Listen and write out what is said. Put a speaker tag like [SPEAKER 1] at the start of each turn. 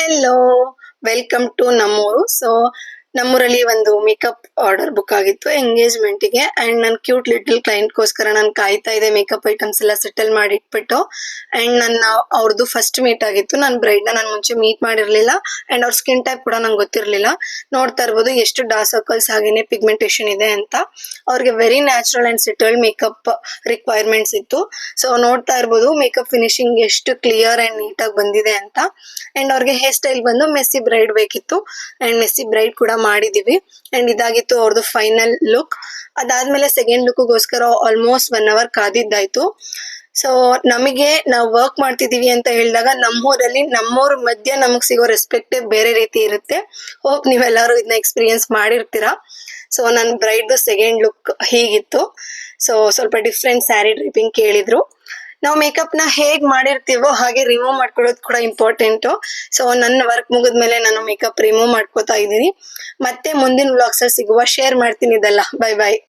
[SPEAKER 1] Hello, welcome to ನಮ್ಮೂರು. ನಮ್ಮೂರಲ್ಲಿ ಒಂದು ಮೇಕಪ್ ಆರ್ಡರ್ ಬುಕ್ ಆಗಿತ್ತು ಎಂಗೇಜ್ಮೆಂಟಿಗೆ. ಅಂಡ್ ನನ್ನ ಕ್ಯೂಟ್ ಲಿಟಲ್ ಕ್ಲೈಂಟ್ಗೋಸ್ಕರ ನಾನು ಕಾಯ್ತಾ ಇದ್ದೆ. ಮೇಕಪ್ ಐಟಮ್ಸ್ ಎಲ್ಲ ಸೆಟಲ್ ಮಾಡಿ ಇಟ್ಬಿಟ್ಟು. ಅಂಡ್ ನನ್ನ ಅವ್ರದ್ದು ಫಸ್ಟ್ ಮೀಟ್ ಆಗಿತ್ತು. ನಾನು ಬ್ರೈಡ್ನ ನಾನು ಮುಂಚೆ ಮೀಟ್ ಮಾಡಿರ್ಲಿಲ್ಲ. ಅಂಡ್ ಅವ್ರ ಸ್ಕಿನ್ ಟೈಪ್ ಕೂಡ ನಂಗೆ ಗೊತ್ತಿರಲಿಲ್ಲ. ನೋಡ್ತಾ ಇರ್ಬೋದು ಎಷ್ಟು ಡಾರ್ಕ್ ಸರ್ಕಲ್ಸ್ ಹಾಗೇನೆ ಪಿಗ್ಮೆಂಟೇಶನ್ ಇದೆ ಅಂತ. ಅವ್ರಿಗೆ very natural and settled makeup requirements ಇತ್ತು. ನೋಡ್ತಾ ಇರ್ಬೋದು ಮೇಕಪ್ ಫಿನಿಶಿಂಗ್ ಎಷ್ಟು ಕ್ಲಿಯರ್ ಅಂಡ್ ನೀಟಾಗಿ ಬಂದಿದೆ ಅಂತ. ಅಂಡ್ ಅವ್ರಿಗೆ ಹೇರ್ ಸ್ಟೈಲ್ ಬಂದು ಮೆಸ್ಸಿ ಬ್ರೈಡ್ ಬೇಕಿತ್ತು. ಅಂಡ್ ಮೆಸ್ಸಿ ಬ್ರೈಡ್ ಕೂಡ ಮಾಡಿದೀವಿ. ಅಂಡ್ ಇದಾಗಿತ್ತು ಅವ್ರದ್ದು ಫೈನಲ್ ಲುಕ್. ಅದಾದ್ಮೇಲೆ ಸೆಕೆಂಡ್ ಲುಕ್ಗೋಸ್ಕರ ಆಲ್ಮೋಸ್ಟ್ 1 hour ಕಾದಿದ್ದಾಯ್ತು. ನಮಗೆ ನಾವು ವರ್ಕ್ ಮಾಡ್ತಿದೀವಿ ಅಂತ ಹೇಳಿದಾಗ ನಮ್ಮೂರಲ್ಲಿ ನಮ್ಮವ್ರ ಮಧ್ಯೆ ನಮಗ್ ಸಿಗೋ ರೆಸ್ಪೆಕ್ಟೇ ಬೇರೆ ರೀತಿ ಇರುತ್ತೆ. ಹೋಪ್ ನೀವೆಲ್ಲರೂ ಇದನ್ನ ಎಕ್ಸ್ಪೀರಿಯನ್ಸ್ ಮಾಡಿರ್ತೀರಾ. ನನ್ನ ಬ್ರೈಡ್ ಸೆಕೆಂಡ್ ಲುಕ್ ಹೀಗಿತ್ತು. ಸ್ವಲ್ಪ ಡಿಫ್ರೆಂಟ್ ಸ್ಯಾರಿ ಡ್ರಿಪಿಂಗ್ ಕೇಳಿದ್ರು. ನಾವು ಮೇಕಪ್ ನ ಹೇಗ್ ಮಾಡಿರ್ತೀವೋ ಹಾಗೆ ರಿಮೂವ್ ಮಾಡ್ಕೊಳ್ಳೋದು ಕೂಡ ಇಂಪಾರ್ಟೆಂಟ್. ನನ್ನ ವರ್ಕ್ ಮುಗಿದ್ಮೇಲೆ ನಾನು ಮೇಕಪ್ ರಿಮೂವ್ ಮಾಡ್ಕೋತಾ ಇದ್ದೀನಿ. ಮತ್ತೆ ಮುಂದಿನ ವ್ಲಾಗ್ಸ್ ಅಲ್ಲಿ ಸಿಗುವ. ಶೇರ್ ಮಾಡ್ತೀನಿ ಇದೆಲ್ಲ. Bye bye.